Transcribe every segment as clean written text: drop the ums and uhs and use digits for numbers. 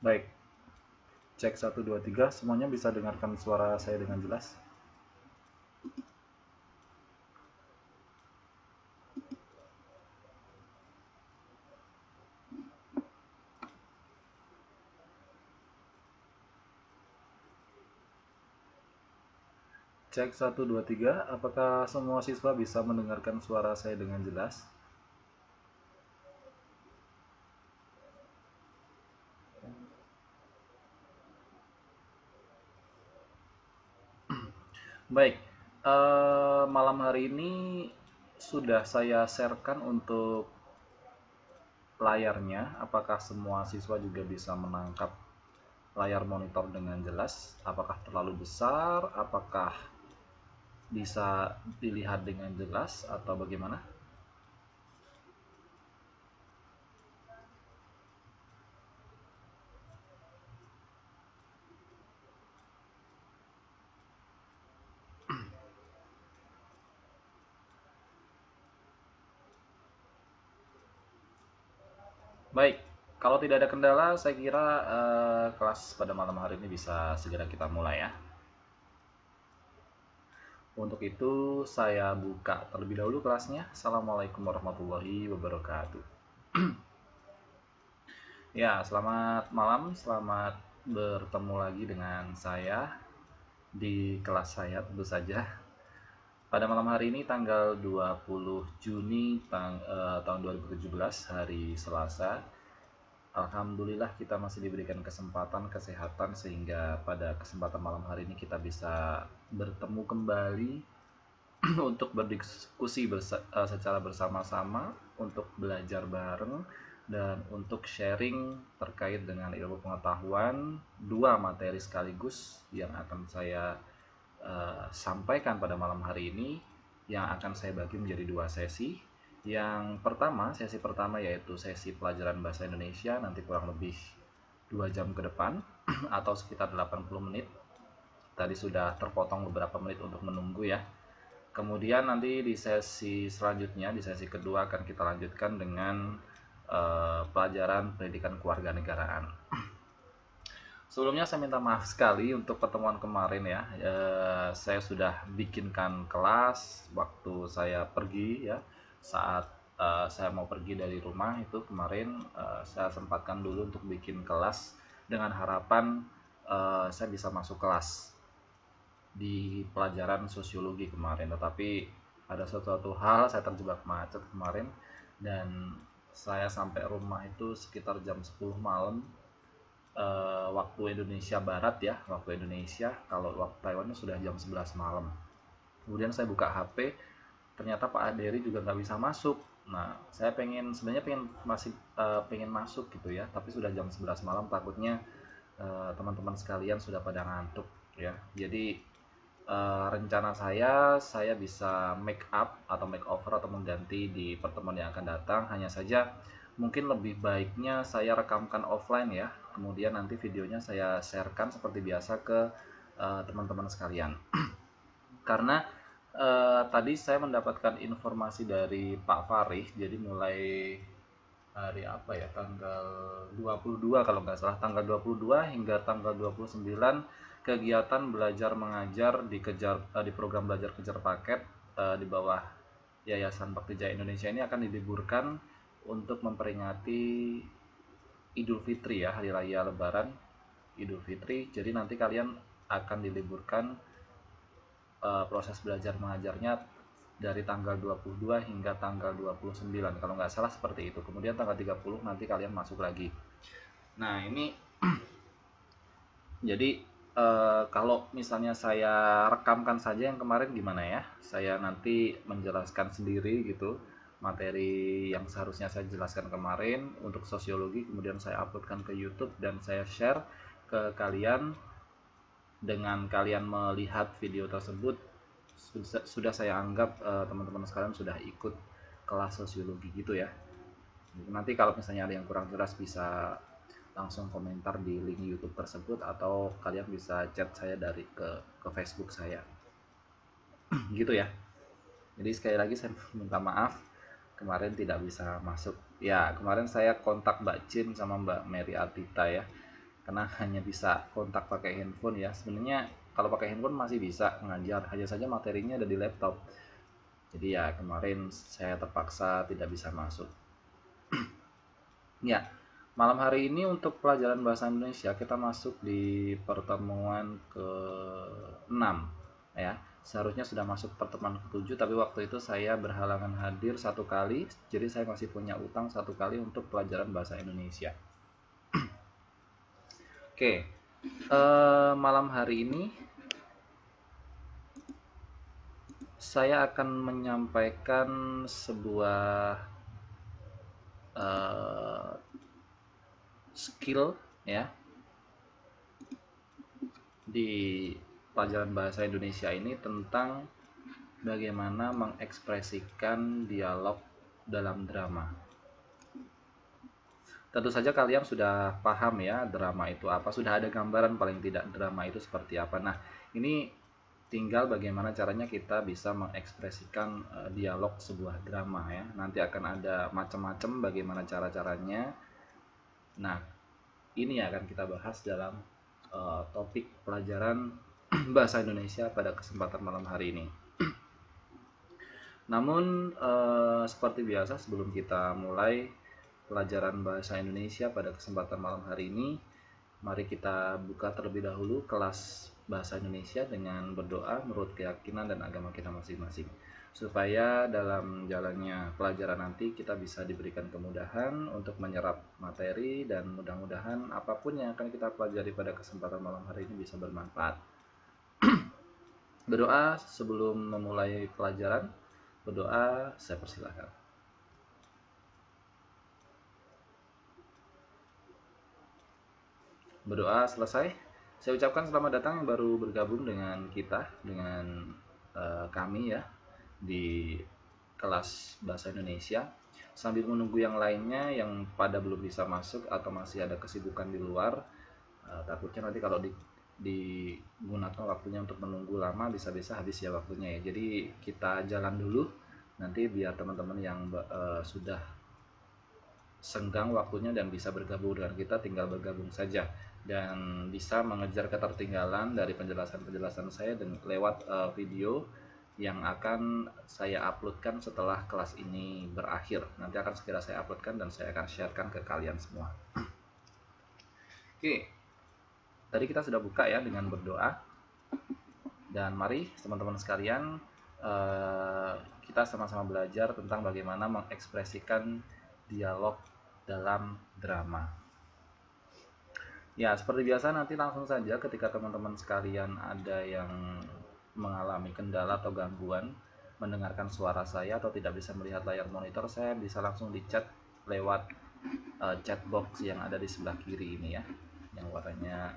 Baik, cek 1 2 3, semuanya bisa dengarkan suara saya dengan jelas? Cek 1 2 3, apakah semua siswa bisa mendengarkan suara saya dengan jelas? Baik, malam hari ini sudah saya sharekan untuk layarnya. Apakah semua siswa juga bisa menangkap layar monitor dengan jelas? Apakah terlalu besar? Apakah bisa dilihat dengan jelas atau bagaimana? Baik, kalau tidak ada kendala, saya kira kelas pada malam hari ini bisa segera kita mulai ya. Untuk itu, saya buka terlebih dahulu kelasnya. Assalamualaikum warahmatullahi wabarakatuh. Ya, selamat malam, selamat bertemu lagi dengan saya di kelas saya tentu saja. Pada malam hari ini tanggal 20 Juni tahun 2017, hari Selasa. Alhamdulillah kita masih diberikan kesempatan kesehatan sehingga pada kesempatan malam hari ini kita bisa bertemu kembali untuk berdiskusi secara bersama-sama, untuk belajar bareng, dan untuk sharing terkait dengan ilmu pengetahuan dua materi sekaligus yang akan saya sampaikan pada malam hari ini, yang akan saya bagi menjadi dua sesi. Yang pertama, sesi pertama yaitu sesi pelajaran bahasa Indonesia, nanti kurang lebih 2 jam ke depan atau sekitar 80 menit. Tadi sudah terpotong beberapa menit untuk menunggu ya. Kemudian nanti di sesi selanjutnya, di sesi kedua akan kita lanjutkan dengan pelajaran pendidikan kewarganegaraan. Sebelumnya saya minta maaf sekali untuk pertemuan kemarin ya. Saya sudah bikinkan kelas waktu saya pergi ya. Saat saya mau pergi dari rumah itu kemarin, saya sempatkan dulu untuk bikin kelas dengan harapan saya bisa masuk kelas di pelajaran sosiologi kemarin. Tetapi ada sesuatu hal, saya terjebak macet kemarin dan saya sampai rumah itu sekitar jam 10 malam, waktu Indonesia Barat ya, waktu Indonesia. Kalau waktu Taiwan sudah jam 11 malam. Kemudian saya buka HP, ternyata Pak Aderi juga nggak bisa masuk. Nah, saya sebenarnya masih pengen masuk gitu ya, tapi sudah jam 11 malam, takutnya teman-teman sekalian sudah pada ngantuk ya. Jadi rencana saya bisa make up atau make over atau mengganti di pertemuan yang akan datang. Hanya saja mungkin lebih baiknya saya rekamkan offline ya, kemudian nanti videonya saya sharekan seperti biasa ke teman-teman sekalian. Karena tadi saya mendapatkan informasi dari Pak Farih, jadi mulai hari apa ya, tanggal 22 kalau nggak salah, tanggal 22 hingga tanggal 29 kegiatan belajar mengajar di program belajar kejar paket di bawah Yayasan Bakti Jaya Indonesia ini akan diliburkan untuk memperingati Idul Fitri ya, hari raya Lebaran Idul Fitri. Jadi nanti kalian akan diliburkan proses belajar mengajarnya dari tanggal 22 hingga tanggal 29 kalau nggak salah seperti itu. Kemudian tanggal 30 nanti kalian masuk lagi. Nah ini jadi kalau misalnya saya rekamkan saja yang kemarin gimana ya, saya nanti menjelaskan sendiri gitu materi yang seharusnya saya jelaskan kemarin untuk sosiologi, kemudian saya uploadkan ke YouTube dan saya share ke kalian. Dengan kalian melihat video tersebut, sudah saya anggap teman-teman sekalian sudah ikut kelas sosiologi gitu ya. Nanti kalau misalnya ada yang kurang jelas bisa langsung komentar di link YouTube tersebut, atau kalian bisa chat saya ke Facebook saya. Gitu ya. Jadi sekali lagi saya minta maaf kemarin tidak bisa masuk. Ya, kemarin saya kontak Mbak Cin sama Mbak Mary Artita ya. karena hanya bisa kontak pakai handphone ya. Sebenarnya kalau pakai handphone masih bisa mengajar, hanya saja materinya ada di laptop. Jadi ya kemarin saya terpaksa tidak bisa masuk. Ya, malam hari ini untuk pelajaran bahasa Indonesia kita masuk di pertemuan ke-6 ya. Seharusnya sudah masuk pertemuan ke-7, tapi waktu itu saya berhalangan hadir satu kali, jadi saya masih punya utang satu kali untuk pelajaran bahasa Indonesia. Oke, malam hari ini saya akan menyampaikan sebuah skill ya di pelajaran bahasa Indonesia ini tentang bagaimana mengekspresikan dialog dalam drama. Tentu saja kalian sudah paham ya drama itu apa, sudah ada gambaran paling tidak drama itu seperti apa. Nah, ini tinggal bagaimana caranya kita bisa mengekspresikan dialog sebuah drama ya. Nanti akan ada macam-macam bagaimana cara-caranya. Nah, ini akan kita bahas dalam topik pelajaran bahasa Indonesia pada kesempatan malam hari ini. Namun seperti biasa sebelum kita mulai pelajaran bahasa Indonesia pada kesempatan malam hari ini, mari kita buka terlebih dahulu kelas bahasa Indonesia dengan berdoa menurut keyakinan dan agama kita masing-masing, supaya dalam jalannya pelajaran nanti kita bisa diberikan kemudahan untuk menyerap materi, dan mudah-mudahan apapun yang akan kita pelajari pada kesempatan malam hari ini bisa bermanfaat. Berdoa sebelum memulai pelajaran. Berdoa, saya persilahkan. Berdoa selesai, saya ucapkan selamat datang yang baru bergabung dengan kita, dengan kami ya di kelas bahasa Indonesia. Sambil menunggu yang lainnya yang pada belum bisa masuk atau masih ada kesibukan di luar, takutnya nanti kalau digunakan waktunya untuk menunggu lama bisa-bisa habis ya waktunya ya. Jadi kita jalan dulu, nanti biar teman-teman yang sudah senggang waktunya dan bisa bergabung dengan kita tinggal bergabung saja, dan bisa mengejar ketertinggalan dari penjelasan-penjelasan saya dan lewat video yang akan saya uploadkan setelah kelas ini berakhir. Nanti akan segera saya uploadkan dan saya akan sharekan ke kalian semua. Oke, tadi kita sudah buka ya dengan berdoa, dan mari teman-teman sekalian kita sama-sama belajar tentang bagaimana mengekspresikan dialog dalam drama. Ya, seperti biasa nanti langsung saja ketika teman-teman sekalian ada yang mengalami kendala atau gangguan mendengarkan suara saya atau tidak bisa melihat layar monitor, saya bisa langsung di chat lewat chat box yang ada di sebelah kiri ini ya, yang warnanya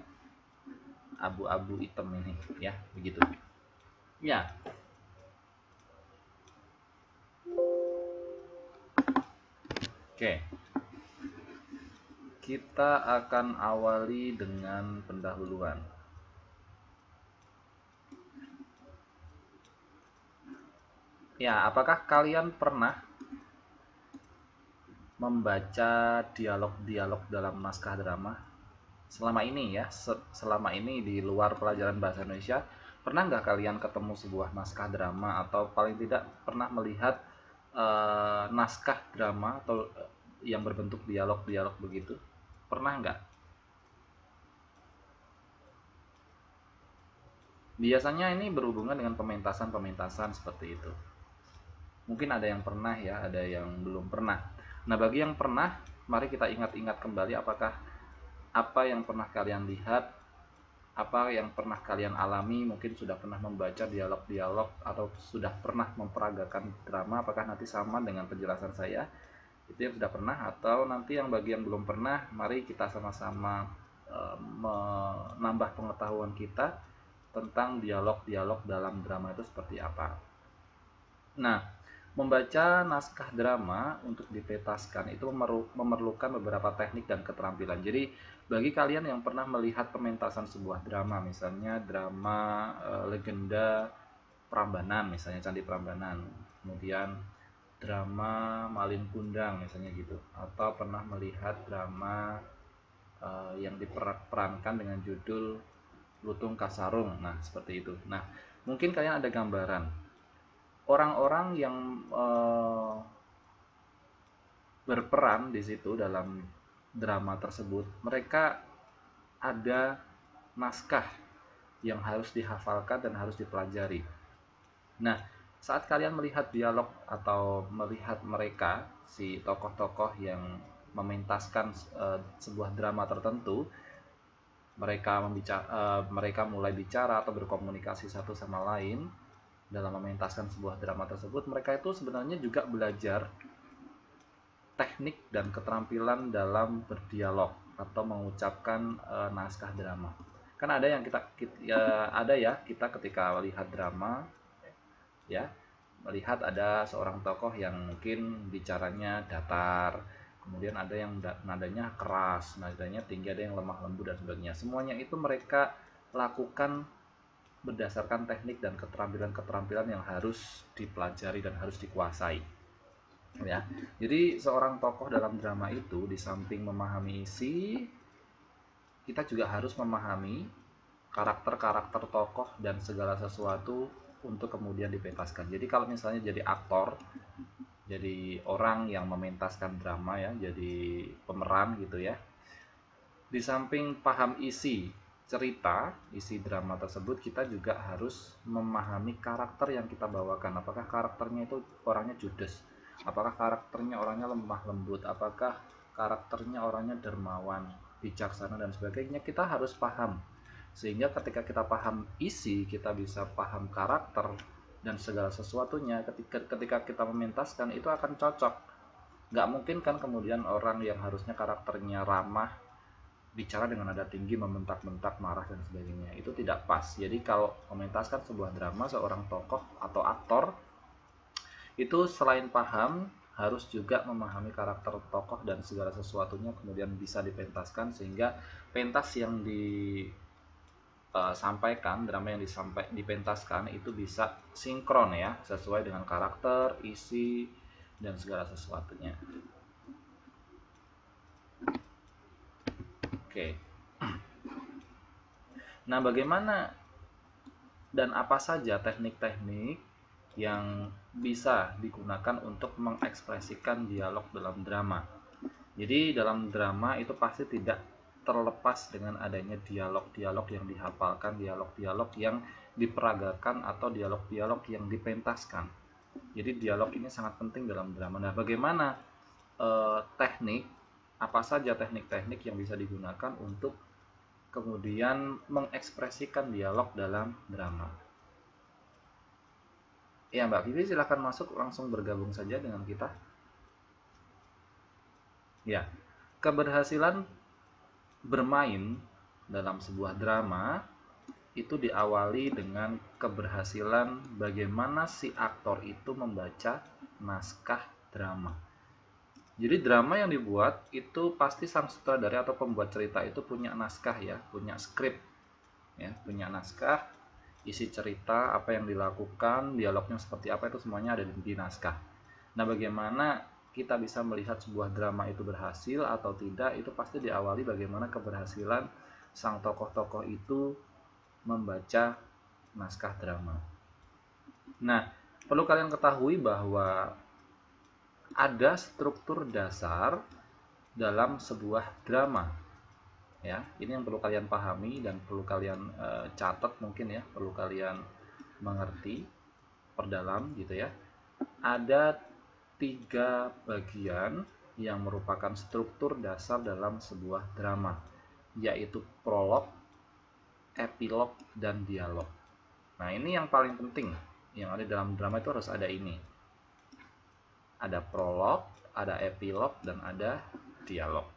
abu-abu hitam ini ya, begitu. Ya. Oke. Kita akan awali dengan pendahuluan. Ya, apakah kalian pernah membaca dialog-dialog dalam naskah drama? Selama ini ya, selama ini di luar pelajaran bahasa Indonesia, pernah nggak kalian ketemu sebuah naskah drama atau paling tidak pernah melihat naskah drama atau yang berbentuk dialog-dialog begitu? Pernah nggak? Biasanya ini berhubungan dengan pementasan-pementasan seperti itu. Mungkin ada yang pernah ya, ada yang belum pernah. Nah, bagi yang pernah, mari kita ingat-ingat kembali apakah apa yang pernah kalian lihat, apa yang pernah kalian alami, mungkin sudah pernah membaca dialog-dialog atau sudah pernah memperagakan drama, apakah nanti sama dengan penjelasan saya? Itu yang sudah pernah, atau nanti yang bagi yang belum pernah, mari kita sama-sama menambah pengetahuan kita tentang dialog-dialog dalam drama itu seperti apa. Nah, membaca naskah drama untuk dipetaskan itu memerlukan beberapa teknik dan keterampilan. Jadi, bagi kalian yang pernah melihat pementasan sebuah drama, misalnya drama legenda Prambanan, misalnya Candi Prambanan, kemudian drama Malin Kundang misalnya gitu, atau pernah melihat drama yang diperankan dengan judul Lutung Kasarung. Nah, seperti itu. Nah, mungkin kalian ada gambaran orang-orang yang berperan di situ dalam drama tersebut. Mereka ada naskah yang harus dihafalkan dan harus dipelajari. Nah, saat kalian melihat dialog atau melihat mereka, si tokoh-tokoh yang mementaskan sebuah drama tertentu, mereka mulai bicara atau berkomunikasi satu sama lain dalam mementaskan sebuah drama tersebut. Mereka itu sebenarnya juga belajar teknik dan keterampilan dalam berdialog atau mengucapkan naskah drama. Kan ada yang kita ketika melihat drama ya, melihat ada seorang tokoh yang mungkin bicaranya datar, kemudian ada yang nadanya keras, nadanya tinggi, ada yang lemah lembut dan sebagainya. Semuanya itu mereka lakukan berdasarkan teknik dan keterampilan-keterampilan yang harus dipelajari dan harus dikuasai. Ya, jadi seorang tokoh dalam drama itu di samping memahami isi, kita juga harus memahami karakter-karakter tokoh dan segala sesuatu untuk kemudian dipentaskan. Jadi kalau misalnya jadi aktor, jadi orang yang mementaskan drama ya, jadi pemeran gitu ya, di samping paham isi cerita, isi drama tersebut, kita juga harus memahami karakter yang kita bawakan. Apakah karakternya itu orangnya judes, apakah karakternya orangnya lemah lembut, apakah karakternya orangnya dermawan, bijaksana dan sebagainya. Kita harus paham, sehingga ketika kita paham isi, kita bisa paham karakter dan segala sesuatunya. Ketika kita mementaskan itu akan cocok. Nggak mungkin kan kemudian orang yang harusnya karakternya ramah bicara dengan nada tinggi, membentak-bentak, marah dan sebagainya, itu tidak pas. Jadi kalau mementaskan sebuah drama, seorang tokoh atau aktor itu selain paham, harus juga memahami karakter tokoh dan segala sesuatunya, kemudian bisa dipentaskan sehingga pentas yang disampaikan, drama yang dipentaskan itu bisa sinkron ya, sesuai dengan karakter, isi dan segala sesuatunya. Oke. Nah, bagaimana dan apa saja teknik-teknik yang bisa digunakan untuk mengekspresikan dialog dalam drama? Jadi dalam drama itu pasti tidak terlepas dengan adanya dialog-dialog yang dihafalkan, dialog-dialog yang diperagakan atau dialog-dialog yang dipentaskan. Jadi dialog ini sangat penting dalam drama. Nah, bagaimana apa saja teknik-teknik yang bisa digunakan untuk kemudian mengekspresikan dialog dalam drama? Ya, Mbak Vivi silahkan masuk, langsung bergabung saja dengan kita. Ya, keberhasilan bermain dalam sebuah drama itu diawali dengan keberhasilan bagaimana si aktor itu membaca naskah drama. Jadi drama yang dibuat itu pasti sang sutradara atau pembuat cerita itu punya naskah ya, punya skrip ya, punya naskah, isi cerita, apa yang dilakukan, dialognya seperti apa, itu semuanya ada di naskah. Nah, bagaimana kita bisa melihat sebuah drama itu berhasil atau tidak, itu pasti diawali bagaimana keberhasilan sang tokoh-tokoh itu membaca naskah drama. Nah, perlu kalian ketahui bahwa ada struktur dasar dalam sebuah drama. Ya, ini yang perlu kalian pahami dan perlu kalian catat mungkin ya, perlu kalian mengerti, perdalam gitu ya. Ada 3 bagian yang merupakan struktur dasar dalam sebuah drama, yaitu prolog, epilog, dan dialog. Nah, ini yang paling penting yang ada dalam drama itu harus ada ini. Ada prolog, ada epilog, dan ada dialog.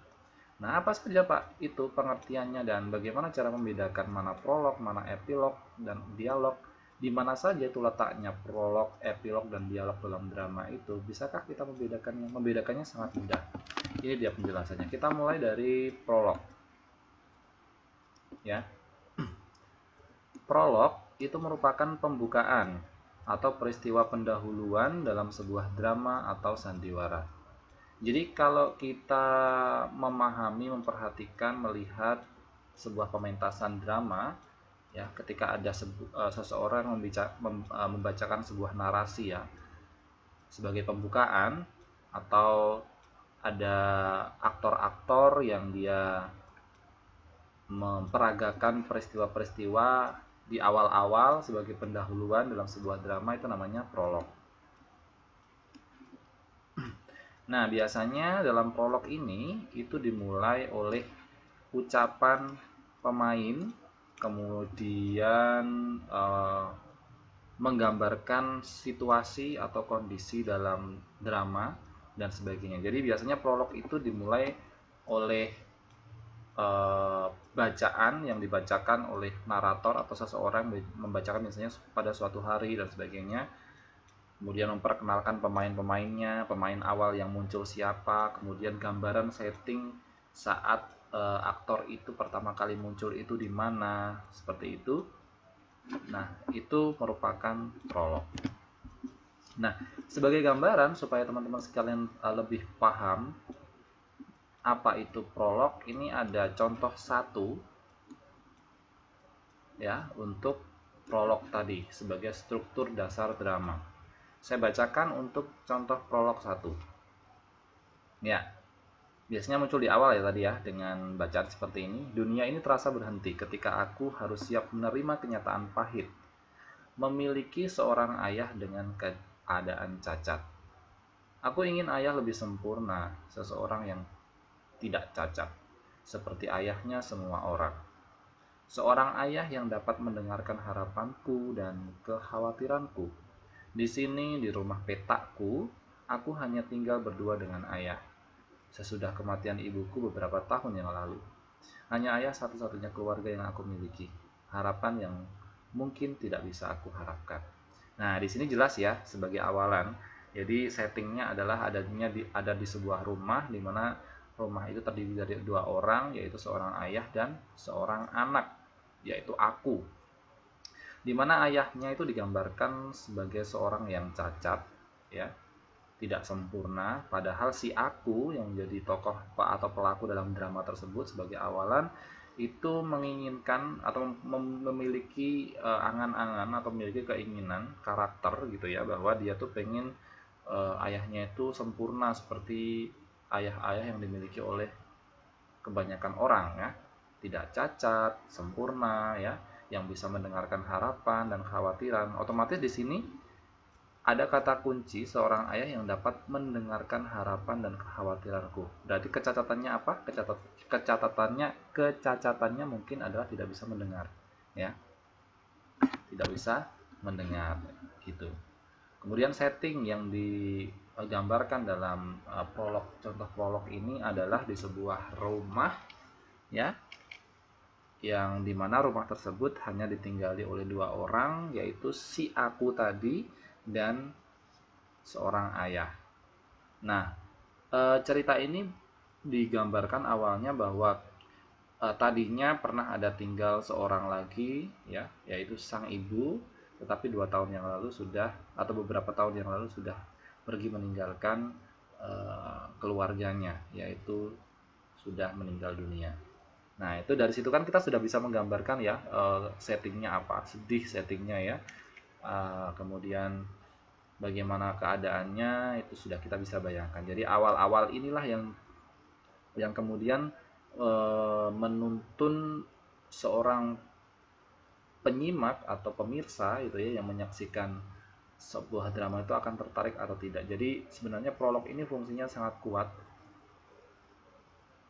Nah, apa saja Pak itu pengertiannya dan bagaimana cara membedakan mana prolog, mana epilog, dan dialog? Di mana saja itu letaknya prolog, epilog, dan dialog dalam drama itu? Bisakah kita membedakannya? Membedakannya sangat mudah. Ini dia penjelasannya. Kita mulai dari prolog. Ya. Prolog itu merupakan pembukaan atau peristiwa pendahuluan dalam sebuah drama atau sandiwara. Jadi kalau kita memahami, memperhatikan, melihat sebuah pementasan drama, ya, ketika ada seseorang membacakan sebuah narasi, ya, sebagai pembukaan, atau ada aktor-aktor yang dia memperagakan peristiwa-peristiwa di awal-awal sebagai pendahuluan dalam sebuah drama, itu namanya prolog. Nah, biasanya dalam prolog ini itu dimulai oleh ucapan pemain, kemudian menggambarkan situasi atau kondisi dalam drama dan sebagainya. Jadi biasanya prolog itu dimulai oleh bacaan yang dibacakan oleh narator atau seseorang membacakan misalnya pada suatu hari dan sebagainya. Kemudian memperkenalkan pemain-pemainnya, pemain awal yang muncul siapa, kemudian gambaran setting saat aktor itu pertama kali muncul itu di mana, seperti itu. Nah, itu merupakan prolog. Nah, sebagai gambaran supaya teman-teman sekalian lebih paham apa itu prolog, ini ada contoh satu, ya, untuk prolog tadi sebagai struktur dasar drama. Saya bacakan untuk contoh prolog 1. Ya, biasanya muncul di awal ya tadi ya, dengan bacaan seperti ini. Dunia ini terasa berhenti ketika aku harus siap menerima kenyataan pahit. Memiliki seorang ayah dengan keadaan cacat. Aku ingin ayah lebih sempurna, seseorang yang tidak cacat, seperti ayahnya semua orang. Seorang ayah yang dapat mendengarkan harapanku dan kekhawatiranku. Di sini, di rumah petakku, aku hanya tinggal berdua dengan ayah. Sesudah kematian ibuku beberapa tahun yang lalu, hanya ayah satu-satunya keluarga yang aku miliki. Harapan yang mungkin tidak bisa aku harapkan. Nah, di sini jelas ya sebagai awalan. Jadi settingnya adalah ada di sebuah rumah, di mana rumah itu terdiri dari dua orang, yaitu seorang ayah dan seorang anak, yaitu aku. Di mana ayahnya itu digambarkan sebagai seorang yang cacat, ya, tidak sempurna, padahal si aku yang menjadi tokoh atau pelaku dalam drama tersebut sebagai awalan itu menginginkan atau memiliki angan-angan atau memiliki keinginan karakter gitu ya, bahwa dia tuh pengen ayahnya itu sempurna seperti ayah-ayah yang dimiliki oleh kebanyakan orang, ya, tidak cacat, sempurna, ya, yang bisa mendengarkan harapan dan kekhawatiran. Otomatis di sini ada kata kunci seorang ayah yang dapat mendengarkan harapan dan kekhawatiranku. Berarti kecacatannya apa? Kecacatannya mungkin adalah tidak bisa mendengar, ya, tidak bisa mendengar gitu. Kemudian setting yang digambarkan dalam contoh prolog ini adalah di sebuah rumah, ya, yang dimana rumah tersebut hanya ditinggali oleh dua orang, yaitu si aku tadi dan seorang ayah. Nah, cerita ini digambarkan awalnya bahwa tadinya pernah ada tinggal seorang lagi, ya, yaitu sang ibu, tetapi 2 tahun yang lalu sudah, atau beberapa tahun yang lalu sudah pergi meninggalkan keluarganya, yaitu sudah meninggal dunia. Nah, itu dari situ kan kita sudah bisa menggambarkan ya settingnya apa, sedih settingnya ya. Kemudian bagaimana keadaannya itu sudah kita bisa bayangkan. Jadi awal-awal inilah yang kemudian menuntun seorang penyimak atau pemirsa itu ya, yang menyaksikan sebuah drama itu akan tertarik atau tidak. Jadi sebenarnya prolog ini fungsinya sangat kuat.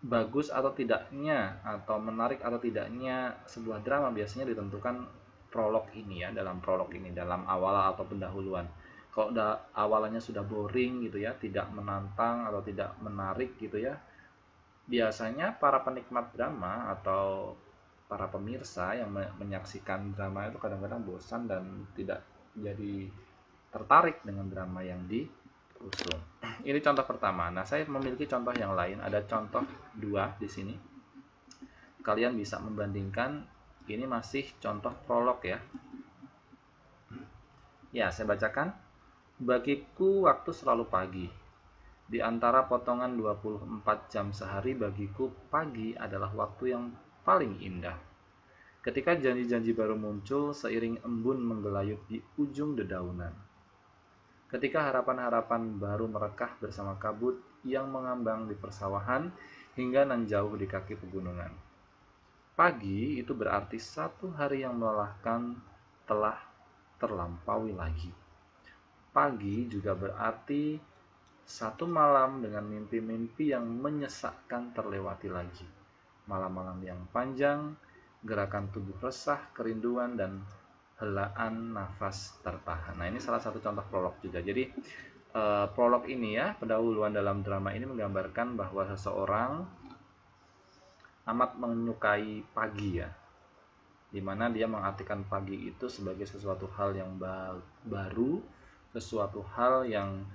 Bagus atau tidaknya atau menarik atau tidaknya sebuah drama biasanya ditentukan prolog ini ya, dalam prolog ini, dalam awal atau pendahuluan. Kalau awalannya sudah boring gitu ya, tidak menantang atau tidak menarik gitu ya, biasanya para penikmat drama atau para pemirsa yang menyaksikan drama itu kadang-kadang bosan dan tidak jadi tertarik dengan drama yang diusung. Ini contoh pertama. Nah, saya memiliki contoh yang lain. Ada contoh 2 di sini. Kalian bisa membandingkan. Ini masih contoh prolog ya. Ya, saya bacakan. Bagiku waktu selalu pagi. Di antara potongan 24 jam sehari bagiku pagi adalah waktu yang paling indah. Ketika janji-janji baru muncul seiring embun menggelayut di ujung dedaunan. Ketika harapan-harapan baru merekah bersama kabut yang mengambang di persawahan hingga nan jauh di kaki pegunungan. Pagi itu berarti satu hari yang melelahkan telah terlampaui lagi. Pagi juga berarti satu malam dengan mimpi-mimpi yang menyesakkan terlewati lagi. Malam-malam yang panjang, gerakan tubuh resah, kerinduan, dan helaan nafas tertahan. Nah, ini salah satu contoh prolog juga. Jadi, prolog ini ya, pendahuluan dalam drama ini menggambarkan bahwa seseorang amat menyukai pagi ya, dimana dia mengartikan pagi itu sebagai sesuatu hal yang baru, sesuatu hal yang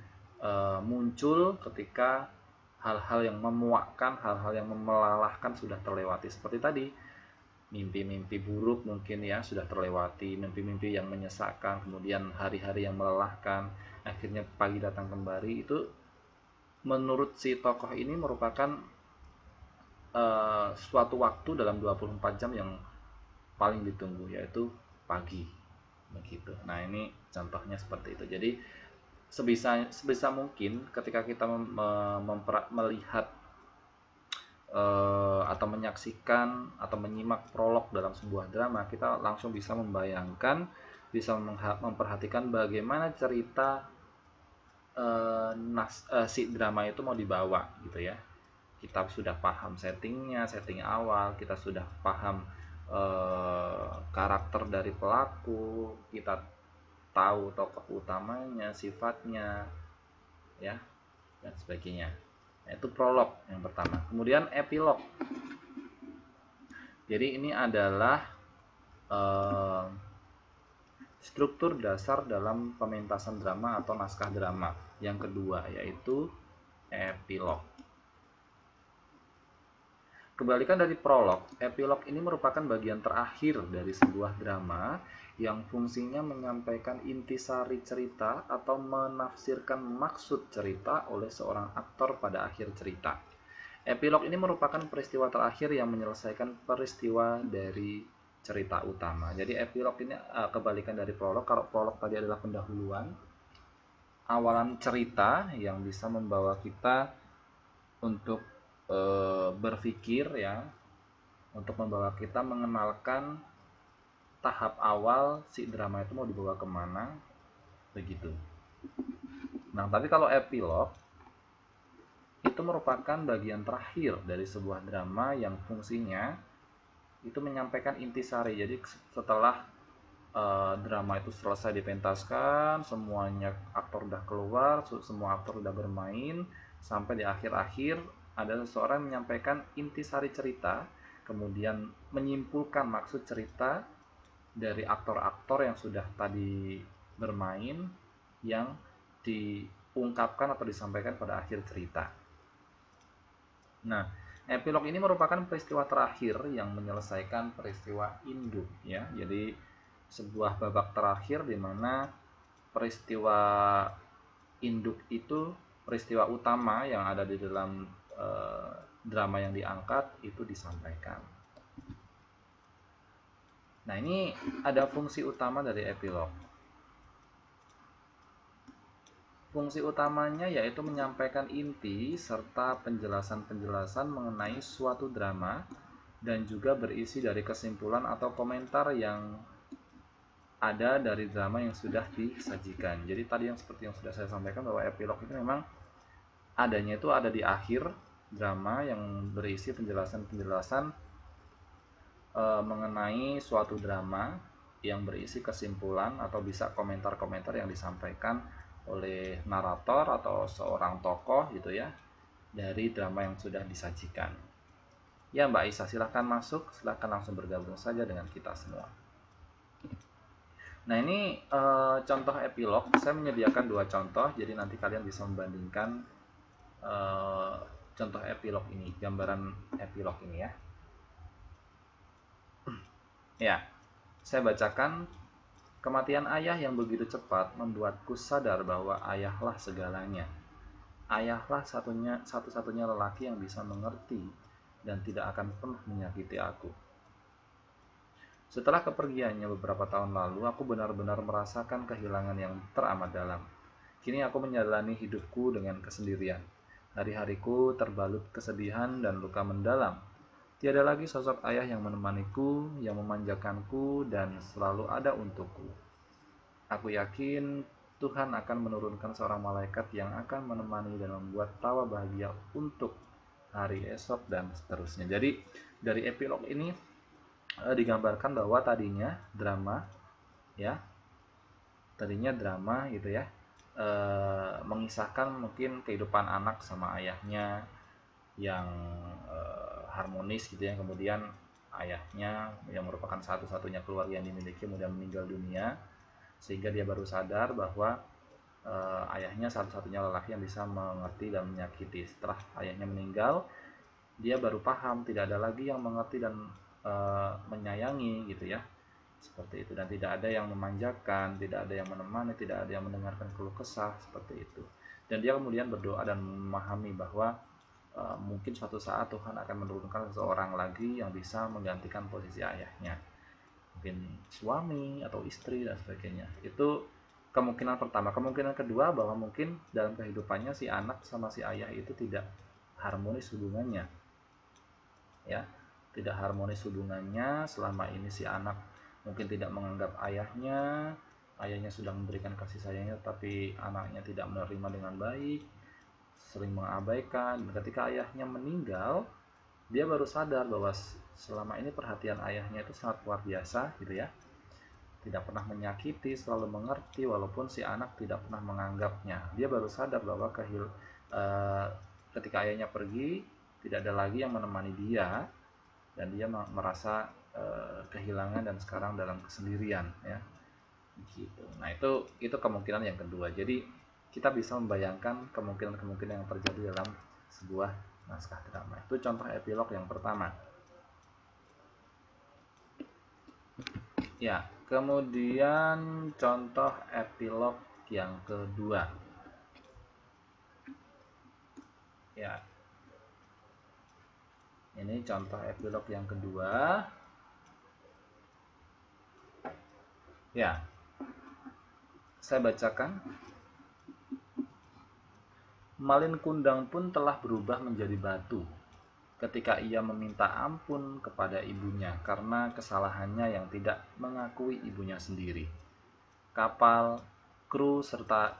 muncul ketika hal-hal yang memuakkan, hal-hal yang memelelahkan sudah terlewati. Seperti tadi, mimpi-mimpi buruk mungkin ya sudah terlewati, mimpi-mimpi yang menyesakkan, kemudian hari-hari yang melelahkan, akhirnya pagi datang kembali. Itu menurut si tokoh ini merupakan suatu waktu dalam 24 jam yang paling ditunggu, yaitu pagi begitu. Nah, ini contohnya seperti itu. Jadi sebisa mungkin ketika kita melihat atau menyaksikan atau menyimak prolog dalam sebuah drama, kita langsung bisa membayangkan, bisa memperhatikan bagaimana cerita si drama itu mau dibawa gitu ya. Kita sudah paham settingnya, setting awal, kita sudah paham karakter dari pelaku, kita tahu tokoh utamanya, sifatnya, ya, dan sebagainya. Nah, itu prolog yang pertama. Kemudian epilog. Jadi ini adalah struktur dasar dalam pementasan drama atau naskah drama. Yang kedua yaitu epilog. Kebalikan dari prolog, epilog ini merupakan bagian terakhir dari sebuah drama yang fungsinya menyampaikan intisari cerita atau menafsirkan maksud cerita oleh seorang aktor pada akhir cerita. Epilog ini merupakan peristiwa terakhir yang menyelesaikan peristiwa dari cerita utama. Jadi epilog ini kebalikan dari prolog. Kalau prolog tadi adalah pendahuluan, awalan cerita yang bisa membawa kita untuk berpikir ya, untuk membawa kita mengenalkan tahap awal si drama itu mau dibawa kemana begitu. Nah, tapi kalau epilog itu merupakan bagian terakhir dari sebuah drama yang fungsinya itu menyampaikan intisari. Jadi setelah drama itu selesai dipentaskan, semuanya aktor udah keluar, semua aktor udah bermain, sampai di akhir-akhir ada seseorang menyampaikan intisari cerita, kemudian menyimpulkan maksud cerita dari aktor-aktor yang sudah tadi bermain, yang diungkapkan atau disampaikan pada akhir cerita. Nah, epilog ini merupakan peristiwa terakhir yang menyelesaikan peristiwa induk ya. Jadi sebuah babak terakhir di mana peristiwa induk itu, peristiwa utama yang ada di dalam drama yang diangkat itu disampaikan. Nah, ini ada fungsi utama dari epilog. Fungsi utamanya yaitu menyampaikan inti serta penjelasan-penjelasan mengenai suatu drama dan juga berisi dari kesimpulan atau komentar yang ada dari drama yang sudah disajikan. Jadi tadi yang seperti yang sudah saya sampaikan bahwa epilog itu memang adanya itu ada di akhir drama yang berisi penjelasan-penjelasan mengenai suatu drama yang berisi kesimpulan atau bisa komentar-komentar yang disampaikan oleh narator atau seorang tokoh gitu ya dari drama yang sudah disajikan. Ya, Mbak Isa, silahkan masuk, silahkan langsung bergabung saja dengan kita semua. Nah, ini contoh epilog. Saya menyediakan 2 contoh, jadi nanti kalian bisa membandingkan contoh epilog ini, gambaran epilog ini ya. Ya, saya bacakan. Kematian ayah yang begitu cepat membuatku sadar bahwa ayahlah segalanya. ayahlah satu-satunya lelaki yang bisa mengerti dan tidak akan pernah menyakiti aku. Setelah kepergiannya beberapa tahun lalu, aku benar-benar merasakan kehilangan yang teramat dalam. Kini aku menjalani hidupku dengan kesendirian. Hari-hariku terbalut kesedihan dan luka mendalam. Tiada lagi sosok ayah yang menemaniku, yang memanjakanku, dan selalu ada untukku. Aku yakin Tuhan akan menurunkan seorang malaikat yang akan menemani dan membuat tawa bahagia untuk hari esok dan seterusnya. Jadi dari epilog ini digambarkan bahwa tadinya drama gitu ya, mengisahkan mungkin kehidupan anak sama ayahnya yang harmonis gitu ya. Kemudian ayahnya yang merupakan satu-satunya keluarga yang dimiliki kemudian meninggal dunia, sehingga dia baru sadar bahwa ayahnya satu-satunya lelaki yang bisa mengerti dan menyakiti. Setelah ayahnya meninggal, dia baru paham tidak ada lagi yang mengerti dan menyayangi gitu ya, seperti itu. Dan tidak ada yang memanjakan, tidak ada yang menemani, tidak ada yang mendengarkan keluh kesah, seperti itu. Dan dia kemudian berdoa dan memahami bahwa mungkin suatu saat Tuhan akan menurunkan seseorang lagi yang bisa menggantikan posisi ayahnya, mungkin suami atau istri dan sebagainya. Itu kemungkinan pertama. Kemungkinan kedua bahwa mungkin dalam kehidupannya si anak sama si ayah itu tidak harmonis hubungannya, ya, tidak harmonis hubungannya. Selama ini si anak mungkin tidak menganggap ayahnya sudah memberikan kasih sayangnya, tapi anaknya tidak menerima dengan baik, sering mengabaikan. Dan ketika ayahnya meninggal, dia baru sadar bahwa selama ini perhatian ayahnya itu sangat luar biasa gitu ya, tidak pernah menyakiti, selalu mengerti walaupun si anak tidak pernah menganggapnya. Dia baru sadar bahwa ketika ayahnya pergi, tidak ada lagi yang menemani dia, dan dia merasa kehilangan dan sekarang dalam kesendirian ya gitu. Nah itu kemungkinan yang kedua. Jadi kita bisa membayangkan kemungkinan-kemungkinan yang terjadi dalam sebuah naskah drama. Itu contoh epilog yang pertama. Ya, kemudian contoh epilog yang kedua. Ya, ini contoh epilog yang kedua. Ya, saya bacakan. Malin Kundang pun telah berubah menjadi batu ketika ia meminta ampun kepada ibunya karena kesalahannya yang tidak mengakui ibunya sendiri. Kapal, kru, serta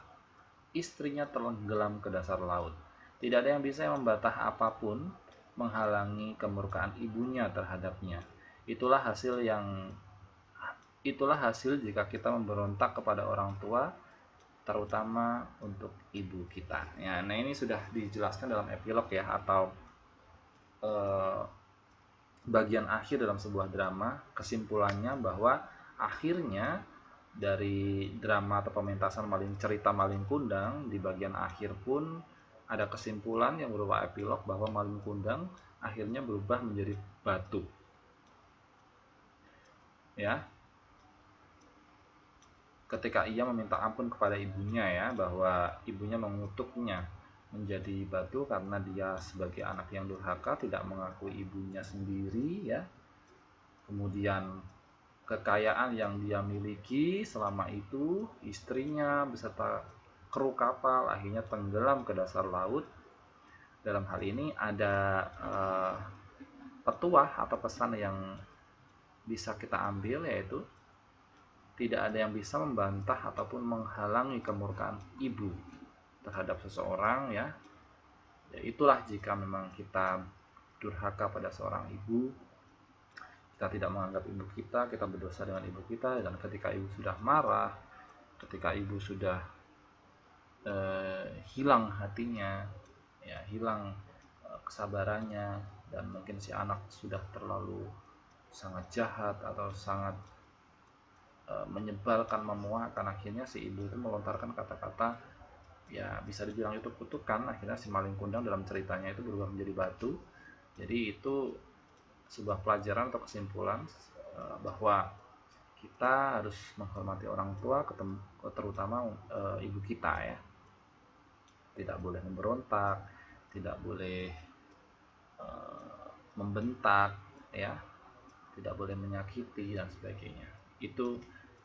istrinya tenggelam ke dasar laut. Tidak ada yang bisa membantah apapun menghalangi kemurkaan ibunya terhadapnya. Itulah hasil jika kita memberontak kepada orang tua, terutama untuk ibu kita. Ya, nah ini sudah dijelaskan dalam epilog ya, atau bagian akhir dalam sebuah drama. Kesimpulannya bahwa akhirnya dari drama atau pementasan cerita Malin Kundang, di bagian akhir pun ada kesimpulan yang berupa epilog bahwa Malin Kundang akhirnya berubah menjadi batu. Ya. Ketika ia meminta ampun kepada ibunya ya, bahwa ibunya mengutuknya menjadi batu karena dia sebagai anak yang durhaka, tidak mengakui ibunya sendiri ya. Kemudian kekayaan yang dia miliki selama itu, istrinya beserta kru kapal akhirnya tenggelam ke dasar laut. Dalam hal ini ada petuah atau pesan yang bisa kita ambil, yaitu tidak ada yang bisa membantah ataupun menghalangi kemurkaan ibu terhadap seseorang ya. Itulah jika memang kita durhaka pada seorang ibu, kita tidak menganggap ibu kita berdosa dengan ibu kita. Dan ketika ibu sudah marah, ketika ibu sudah hilang hatinya ya, hilang kesabarannya, dan mungkin si anak sudah terlalu sangat jahat atau sangat menyebalkan, memuakkan, akhirnya si ibu itu melontarkan kata-kata ya bisa dibilang itu kutukan. Akhirnya si Malin Kundang dalam ceritanya itu berubah menjadi batu. Jadi itu sebuah pelajaran atau kesimpulan bahwa kita harus menghormati orang tua, terutama ibu kita ya. tidak boleh memberontak, tidak boleh membentak, ya, tidak boleh menyakiti dan sebagainya. Itu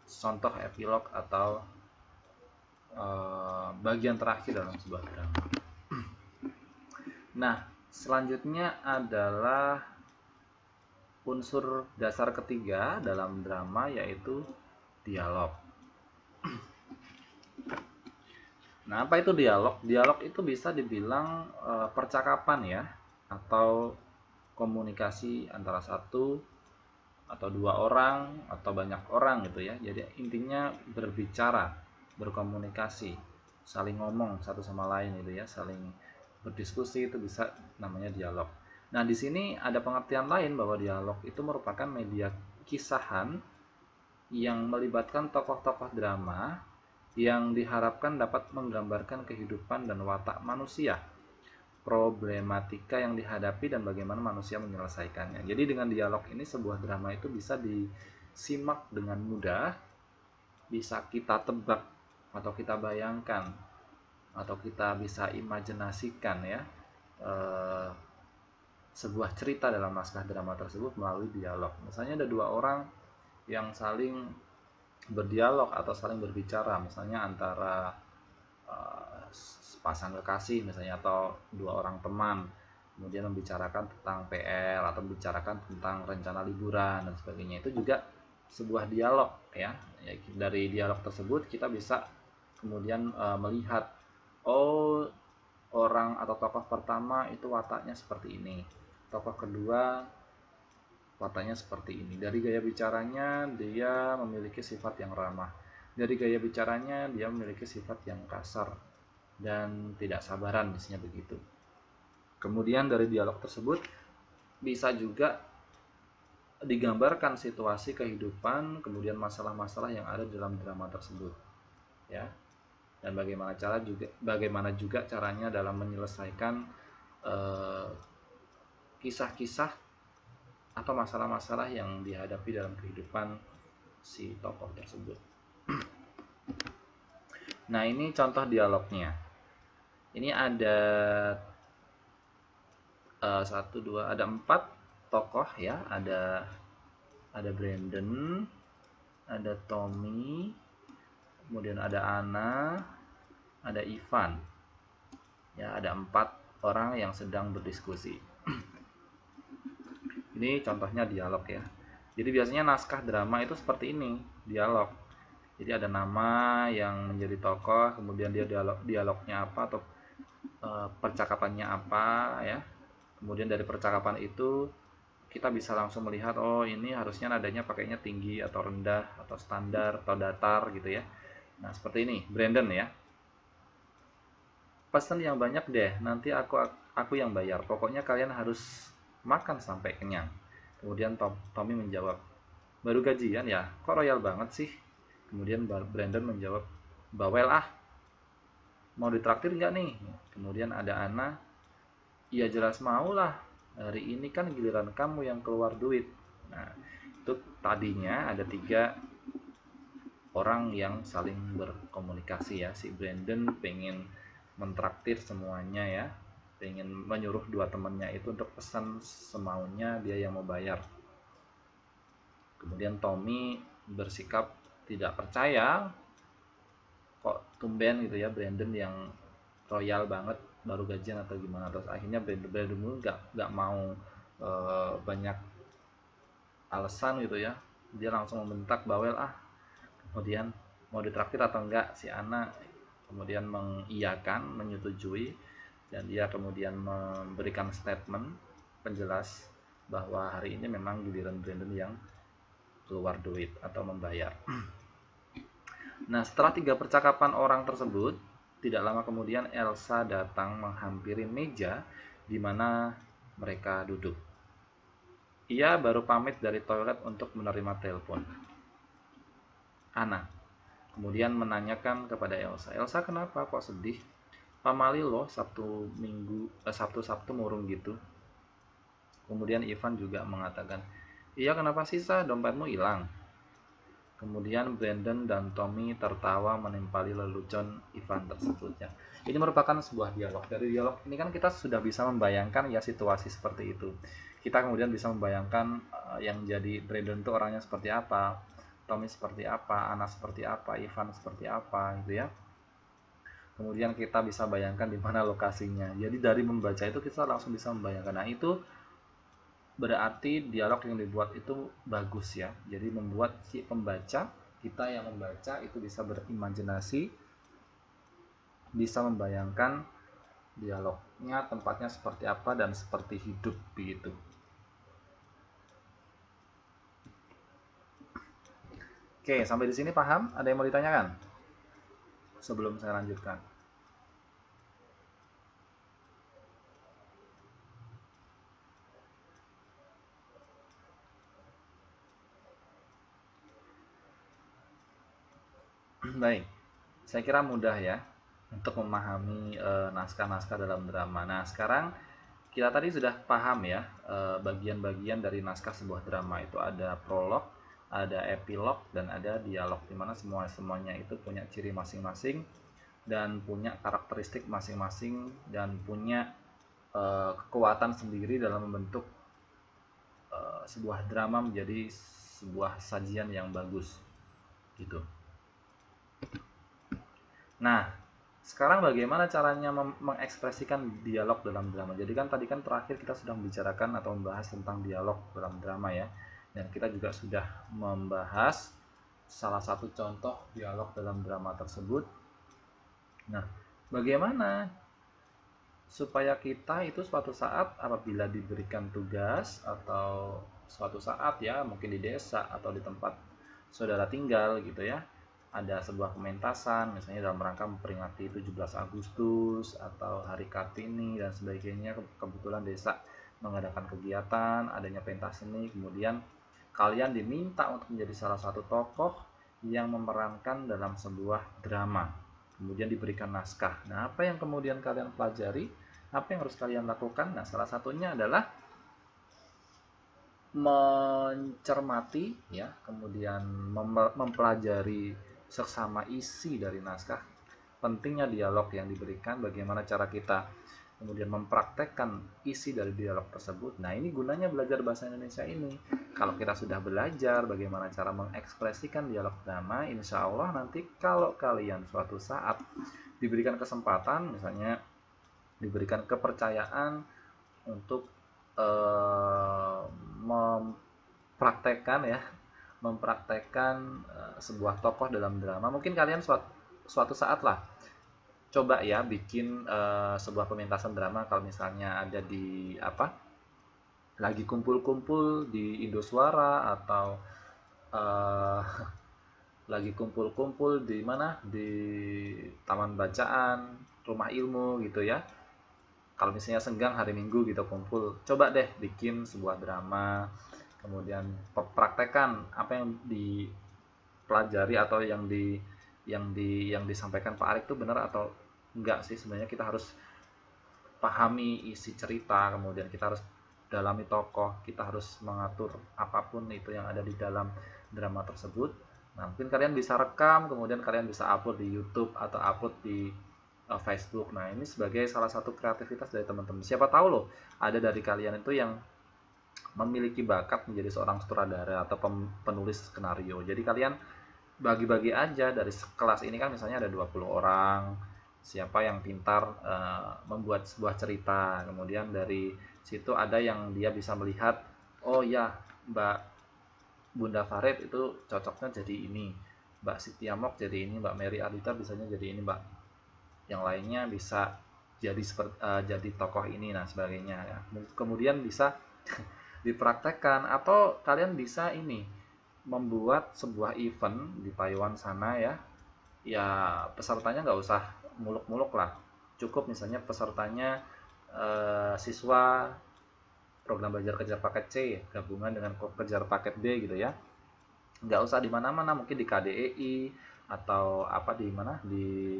contoh epilog atau bagian terakhir dalam sebuah drama. Nah, selanjutnya adalah unsur dasar ketiga dalam drama, yaitu dialog. Nah, apa itu dialog? Dialog itu bisa dibilang percakapan ya, atau komunikasi antara satu atau dua orang atau banyak orang gitu ya. Jadi intinya berbicara, berkomunikasi, saling ngomong satu sama lain gitu ya, saling berdiskusi, itu bisa namanya dialog. Nah, di sini ada pengertian lain bahwa dialog itu merupakan media kisahan yang melibatkan tokoh-tokoh drama yang diharapkan dapat menggambarkan kehidupan dan watak manusia, problematika yang dihadapi, dan bagaimana manusia menyelesaikannya. Jadi dengan dialog ini sebuah drama itu bisa disimak dengan mudah, bisa kita tebak atau kita bayangkan atau kita bisa imajinasikan ya, sebuah cerita dalam naskah drama tersebut melalui dialog. Misalnya ada dua orang yang saling berdialog atau saling berbicara, misalnya antara pasang kekasih misalnya, atau dua orang teman, kemudian membicarakan tentang PR atau membicarakan tentang rencana liburan dan sebagainya. Itu juga sebuah dialog ya. Dari dialog tersebut kita bisa kemudian melihat, oh, orang atau tokoh pertama itu wataknya seperti ini, tokoh kedua wataknya seperti ini. Dari gaya bicaranya dia memiliki sifat yang ramah, dari gaya bicaranya dia memiliki sifat yang kasar dan tidak sabaran, misalnya begitu. Kemudian dari dialog tersebut bisa juga digambarkan situasi kehidupan, kemudian masalah-masalah yang ada dalam drama tersebut, ya. Dan bagaimana juga caranya dalam menyelesaikan kisah-kisah atau masalah-masalah yang dihadapi dalam kehidupan si tokoh tersebut. Nah, ini contoh dialognya. Ini ada ada 4 tokoh ya. Ada Brandon, ada Tommy, kemudian ada Anna, ada Ivan. Ya, ada 4 orang yang sedang berdiskusi. Ini contohnya dialog ya. Jadi biasanya naskah drama itu seperti ini, dialog. Jadi ada nama yang menjadi tokoh, kemudian dia dialognya apa atau percakapannya apa ya. Kemudian dari percakapan itu kita bisa langsung melihat, oh, ini harusnya nadanya pakainya tinggi atau rendah atau standar atau datar gitu ya. Nah, seperti ini Brandon ya. Pesan yang banyak deh, nanti aku yang bayar. Pokoknya kalian harus makan sampai kenyang. Kemudian Tommy menjawab, baru gajian ya, kok royal banget sih. Kemudian Brandon menjawab, bawel ah, mau ditraktir nggak nih? Kemudian ada Anna, iya jelas mau lah, hari ini kan giliran kamu yang keluar duit. Nah, itu tadinya ada 3 orang yang saling berkomunikasi ya. Si Brandon pengen mentraktir semuanya ya, pengen menyuruh 2 temannya itu untuk pesan semaunya, dia yang mau bayar. Kemudian Tommy bersikap tidak percaya, kok tumben gitu ya Brandon yang royal banget baru gajian atau gimana. Terus akhirnya Brandon nggak mau banyak alasan gitu ya, dia langsung membentak, bawel ah. Kemudian mau ditraktir atau enggak, si Anna kemudian mengiyakan, menyetujui, dan dia kemudian memberikan statement penjelas bahwa hari ini memang giliran Brandon yang keluar duit atau membayar. Nah, setelah 3 percakapan orang tersebut, tidak lama kemudian Elsa datang menghampiri meja di mana mereka duduk. Ia baru pamit dari toilet untuk menerima telepon. Anna kemudian menanyakan kepada Elsa, Elsa kenapa kok sedih? Pamali loh Sabtu murung gitu. Kemudian Ivan juga mengatakan, iya kenapa sih Sa, dompetmu hilang? Kemudian Brandon dan Tommy tertawa menimpali lelucon Ivan tersebut ya. Ini merupakan sebuah dialog. Dari dialog ini kan kita sudah bisa membayangkan ya situasi seperti itu. Kita kemudian bisa membayangkan yang jadi Brandon itu orangnya seperti apa, Tommy seperti apa, Anna seperti apa, Ivan seperti apa gitu ya. Kemudian kita bisa bayangkan di mana lokasinya. Jadi dari membaca itu kita langsung bisa membayangkan. Nah, itu berarti dialog yang dibuat itu bagus ya. Jadi membuat si pembaca, kita yang membaca itu bisa berimajinasi, bisa membayangkan dialognya, tempatnya seperti apa dan seperti hidup begitu. Oke, sampai di sini paham? Ada yang mau ditanyakan sebelum saya lanjutkan? Baik, saya kira mudah ya untuk memahami naskah-naskah dalam drama. Nah, sekarang kita tadi sudah paham ya bagian-bagian dari naskah sebuah drama. Itu ada prolog, ada epilog, dan ada dialog, dimana semuanya itu punya ciri masing-masing dan punya karakteristik masing-masing dan punya kekuatan sendiri dalam membentuk sebuah drama menjadi sebuah sajian yang bagus gitu. Nah, sekarang bagaimana caranya mengekspresikan dialog dalam drama? Jadi kan tadi kan terakhir kita sudah membicarakan atau membahas tentang dialog dalam drama ya. Dan kita juga sudah membahas salah satu contoh dialog dalam drama tersebut. Nah, bagaimana supaya kita itu suatu saat apabila diberikan tugas atau suatu saat ya mungkin di desa atau di tempat saudara tinggal gitu ya, ada sebuah pementasan misalnya dalam rangka memperingati 17 Agustus atau Hari Kartini dan sebagainya, kebetulan desa mengadakan kegiatan adanya pentas seni, kemudian kalian diminta untuk menjadi salah satu tokoh yang memerankan dalam sebuah drama, kemudian diberikan naskah. Nah, apa yang kemudian kalian pelajari, apa yang harus kalian lakukan? Nah, salah satunya adalah mencermati ya, kemudian mempelajari seksama isi dari naskah, pentingnya dialog yang diberikan, bagaimana cara kita kemudian mempraktekkan isi dari dialog tersebut. Nah, ini gunanya belajar bahasa Indonesia ini. Kalau kita sudah belajar bagaimana cara mengekspresikan dialog drama, insya Allah nanti kalau kalian suatu saat diberikan kesempatan, misalnya diberikan kepercayaan untuk mempraktekkan sebuah tokoh dalam drama, mungkin kalian suatu saat lah coba ya bikin sebuah pementasan drama. Kalau misalnya ada di apa, lagi kumpul-kumpul di Indoswara atau uh, lagi kumpul-kumpul di mana, di taman bacaan, rumah ilmu gitu ya, kalau misalnya senggang hari Minggu gitu kumpul, coba deh bikin sebuah drama, kemudian praktekkan apa yang dipelajari atau yang disampaikan Pak Arik itu benar atau enggak sih. Sebenarnya kita harus pahami isi cerita, kemudian kita harus dalami tokoh, kita harus mengatur apapun itu yang ada di dalam drama tersebut. Nah, mungkin kalian bisa rekam, kemudian kalian bisa upload di YouTube atau upload di Facebook. Nah, ini sebagai salah satu kreativitas dari teman-teman. Siapa tahu loh, ada dari kalian itu yang memiliki bakat menjadi seorang sutradara atau penulis skenario. Jadi kalian bagi-bagi aja dari kelas ini kan, misalnya ada 20 orang, siapa yang pintar membuat sebuah cerita. Kemudian dari situ ada yang dia bisa melihat, oh ya, Mbak Bunda Farid itu cocoknya jadi ini, Mbak Siti Amok jadi ini, Mbak Mary Ardita bisanya jadi ini, Mbak yang lainnya bisa jadi jadi tokoh ini, nah sebagainya ya. Kemudian bisa dipraktekkan, atau kalian bisa ini membuat sebuah event di Taiwan sana ya. Ya pesertanya nggak usah muluk-muluk lah, cukup misalnya pesertanya siswa program belajar kejar paket C gabungan dengan kejar paket B gitu ya. Nggak usah di mana-mana, mungkin di KDEI atau apa, di mana, di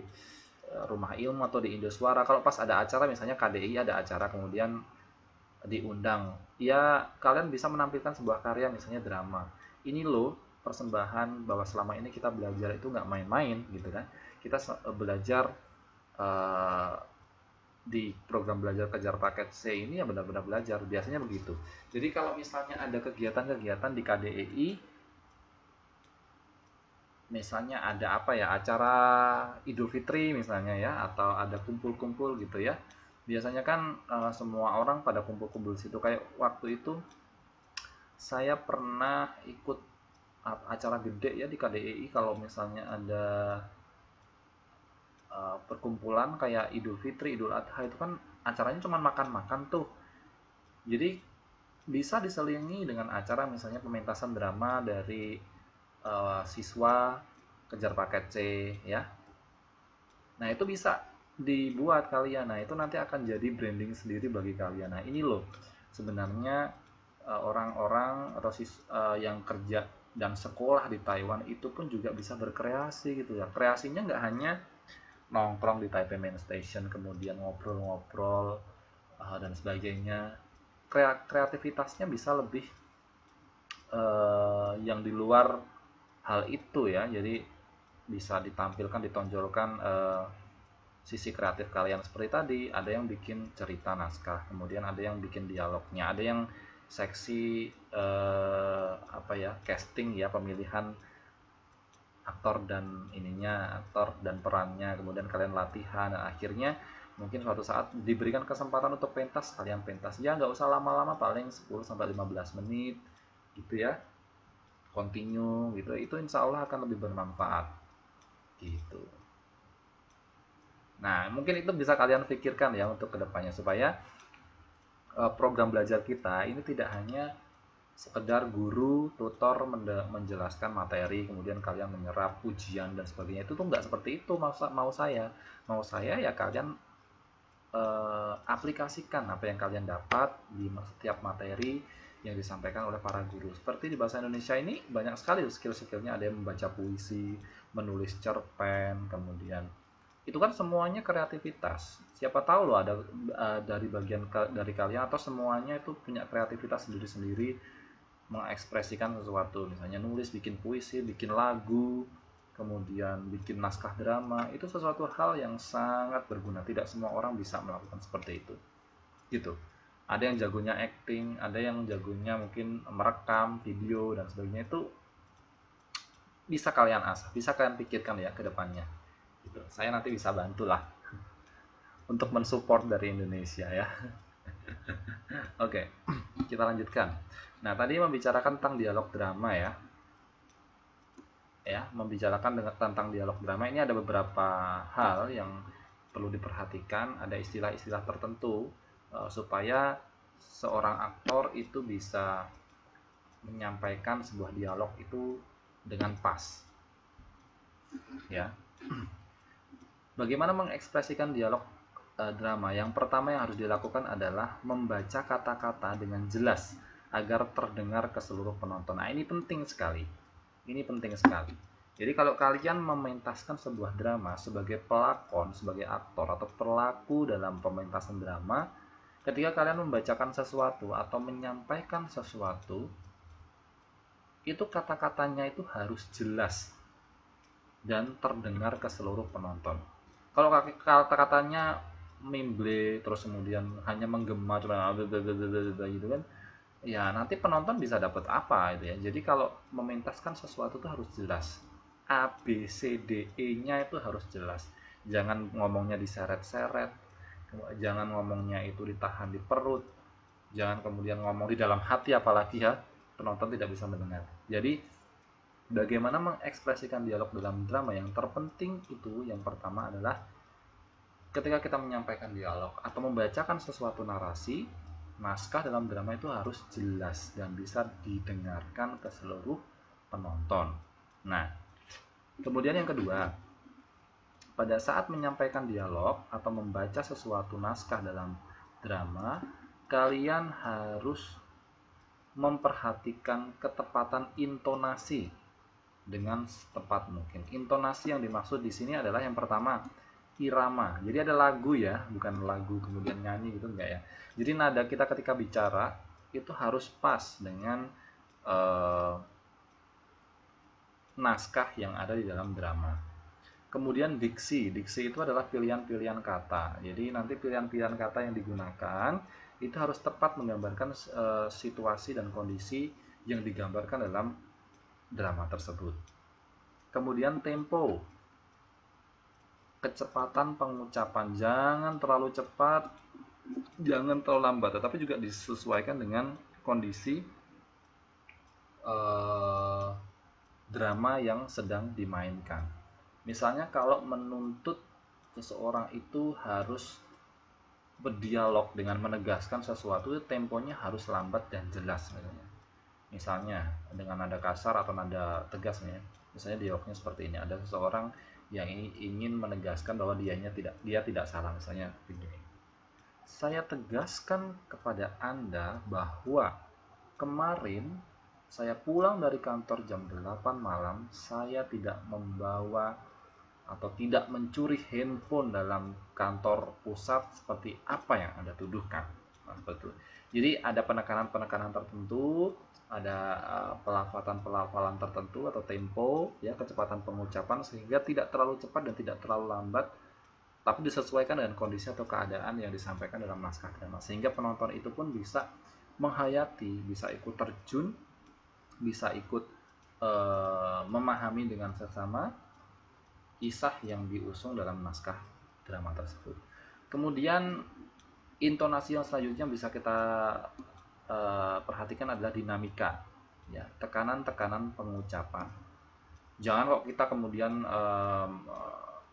rumah ilmu atau di Indoswara. Kalau pas ada acara misalnya KDI ada acara kemudian diundang, ya kalian bisa menampilkan sebuah karya misalnya drama. Ini loh persembahan bahwa selama ini kita belajar itu nggak main-main gitu kan. Kita belajar di program belajar kejar paket C ini ya benar-benar belajar, biasanya begitu. Jadi kalau misalnya ada kegiatan-kegiatan di KDEI, misalnya ada apa ya, acara Idul Fitri misalnya ya, atau ada kumpul-kumpul gitu ya, biasanya kan semua orang pada kumpul-kumpul situ. Kayak waktu itu saya pernah ikut acara gede ya di KDEI, kalau misalnya ada perkumpulan kayak Idul Fitri, Idul Adha, itu kan acaranya cuma makan-makan tuh. Jadi bisa diselingi dengan acara misalnya pementasan drama dari siswa kejar paket C ya. Nah, itu bisa dibuat kalian. Nah, itu nanti akan jadi branding sendiri bagi kalian. Nah, ini loh sebenarnya orang-orang atau yang kerja dan sekolah di Taiwan itu pun juga bisa berkreasi gitu ya. Kreasinya nggak hanya nongkrong di Taipei Main Station kemudian ngobrol-ngobrol dan sebagainya. Kreativitasnya bisa lebih yang di luar hal itu ya. Jadi bisa ditampilkan, ditonjolkan sisi kreatif kalian seperti tadi. Ada yang bikin cerita naskah, kemudian ada yang bikin dialognya, ada yang seksi casting ya, pemilihan aktor dan aktor dan perannya, kemudian kalian latihan, dan akhirnya mungkin suatu saat diberikan kesempatan untuk pentas, kalian pentas ya, nggak usah lama-lama, paling 10-15 menit gitu ya, continue gitu, itu insya Allah akan lebih bermanfaat gitu. Nah, mungkin itu bisa kalian pikirkan ya untuk kedepannya, supaya program belajar kita ini tidak hanya sekedar guru, tutor menjelaskan materi, kemudian kalian menyerap ujian dan sebagainya. Itu tuh nggak seperti itu mau saya. Mau saya ya kalian aplikasikan apa yang kalian dapat di setiap materi yang disampaikan oleh para guru. Seperti di bahasa Indonesia ini banyak sekali skill-skillnya, ada yang membaca puisi, menulis cerpen, kemudian itu kan semuanya kreativitas. Siapa tahu loh ada dari bagian dari kalian atau semuanya itu punya kreativitas sendiri-sendiri, mengekspresikan sesuatu, misalnya nulis, bikin puisi, bikin lagu, kemudian bikin naskah drama. Itu sesuatu hal yang sangat berguna, tidak semua orang bisa melakukan seperti itu gitu. Ada yang jagonya acting, ada yang jagonya mungkin merekam video dan sebagainya. Itu bisa kalian asah, bisa kalian pikirkan ya ke depannya gitu. Saya nanti bisa bantulah untuk mensupport dari Indonesia ya. Oke, kita lanjutkan. Nah, tadi membicarakan tentang dialog drama ya. Membicarakan tentang dialog drama ini ada beberapa hal yang perlu diperhatikan, ada istilah-istilah tertentu supaya seorang aktor itu bisa menyampaikan sebuah dialog itu dengan pas. Ya. Bagaimana mengekspresikan dialog drama? Yang pertama yang harus dilakukan adalah membaca kata-kata dengan jelas agar terdengar ke seluruh penonton. Nah, ini penting sekali. Ini penting sekali. Jadi kalau kalian mementaskan sebuah drama sebagai pelakon, sebagai aktor atau pelaku dalam pementasan drama, ketika kalian membacakan sesuatu atau menyampaikan sesuatu, itu kata-katanya itu harus jelas dan terdengar ke seluruh penonton. Kalau kata-katanya mimble terus kemudian hanya menggema cuma gitu kan, ya nanti penonton bisa dapat apa itu ya. Jadi kalau mementaskan sesuatu itu harus jelas, A, B, C, D, E-nya itu harus jelas. Jangan ngomongnya diseret-seret, jangan ngomongnya itu ditahan di perut, jangan kemudian ngomong di dalam hati, apalagi ya penonton tidak bisa mendengar. Jadi bagaimana mengekspresikan dialog dalam drama, yang terpenting itu yang pertama adalah ketika kita menyampaikan dialog atau membacakan sesuatu narasi, naskah dalam drama itu harus jelas dan bisa didengarkan ke seluruh penonton. Nah, kemudian yang kedua, pada saat menyampaikan dialog atau membaca sesuatu naskah dalam drama, kalian harus memperhatikan ketepatan intonasi dengan tepat mungkin. Intonasi yang dimaksud di sini adalah yang pertama, irama. Jadi ada lagu ya, bukan lagu kemudian nyanyi gitu, enggak ya. Jadi nada kita ketika bicara itu harus pas dengan naskah yang ada di dalam drama. Kemudian diksi. Diksi itu adalah pilihan-pilihan kata. Jadi nanti pilihan-pilihan kata yang digunakan itu harus tepat menggambarkan situasi dan kondisi yang digambarkan dalam drama tersebut. Kemudian tempo. Kecepatan pengucapan. Jangan terlalu cepat, jangan terlalu lambat, tetapi juga disesuaikan dengan kondisi drama yang sedang dimainkan. Misalnya kalau menuntut seseorang itu harus berdialog dengan menegaskan sesuatu, temponya harus lambat dan jelas. Misalnya dengan nada kasar atau nada tegas nih. Misalnya dialognya seperti ini. Ada seseorang yang ingin menegaskan bahwa dia tidak salah. Misalnya begini. Saya tegaskan kepada Anda bahwa kemarin saya pulang dari kantor jam 8 malam, saya tidak membawa atau tidak mencuri handphone dalam kantor pusat seperti apa yang Anda tuduhkan. Nah, betul. Jadi ada penekanan-penekanan tertentu, ada pelafalan tertentu atau tempo, ya, kecepatan pengucapan sehingga tidak terlalu cepat dan tidak terlalu lambat, tapi disesuaikan dengan kondisi atau keadaan yang disampaikan dalam naskah drama, sehingga penonton itu pun bisa menghayati, bisa ikut terjun, bisa ikut memahami dengan seksama kisah yang diusung dalam naskah drama tersebut. Kemudian intonasi yang selanjutnya bisa kita perhatikan adalah dinamika, ya, tekanan-tekanan pengucapan. Jangan kok kita kemudian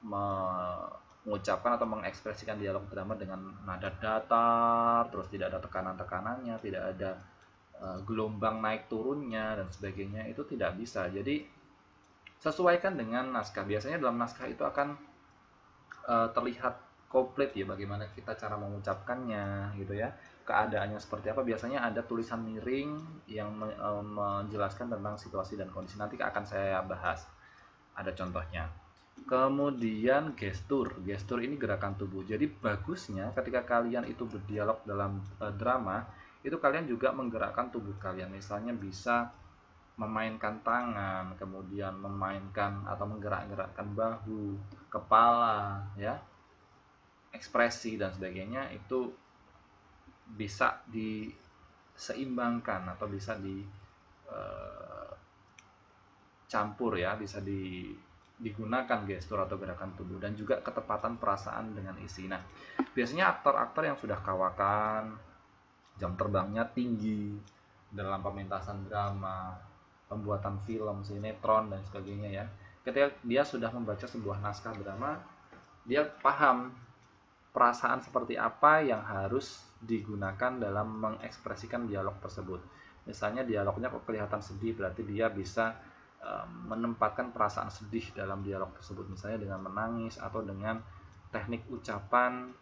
mengucapkan atau mengekspresikan dialog drama dengan nada datar, terus tidak ada tekanan-tekanannya, tidak ada gelombang naik turunnya dan sebagainya, itu tidak bisa. Jadi sesuaikan dengan naskah. Biasanya dalam naskah itu akan terlihat komplit ya bagaimana kita cara mengucapkannya gitu ya. Keadaannya seperti apa, biasanya ada tulisan miring yang menjelaskan tentang situasi dan kondisi. Nanti akan saya bahas, ada contohnya. Kemudian gestur. Gestur ini gerakan tubuh. Jadi bagusnya ketika kalian itu berdialog dalam drama, itu kalian juga menggerakkan tubuh kalian. Misalnya bisa memainkan tangan, kemudian memainkan atau menggerak-gerakkan bahu, kepala, ya, ekspresi dan sebagainya, itu bisa diseimbangkan atau bisa dicampur, ya, bisa digunakan gestur atau gerakan tubuh, dan juga ketepatan perasaan dengan isi. Nah, biasanya aktor-aktor yang sudah kawakan, jam terbangnya tinggi dalam pementasan drama, pembuatan film, sinetron dan sebagainya, ya, ketika dia sudah membaca sebuah naskah drama, dia paham perasaan seperti apa yang harus digunakan dalam mengekspresikan dialog tersebut. Misalnya dialognya kok kelihatan sedih, berarti dia bisa menempatkan perasaan sedih dalam dialog tersebut, misalnya dengan menangis atau dengan teknik ucapan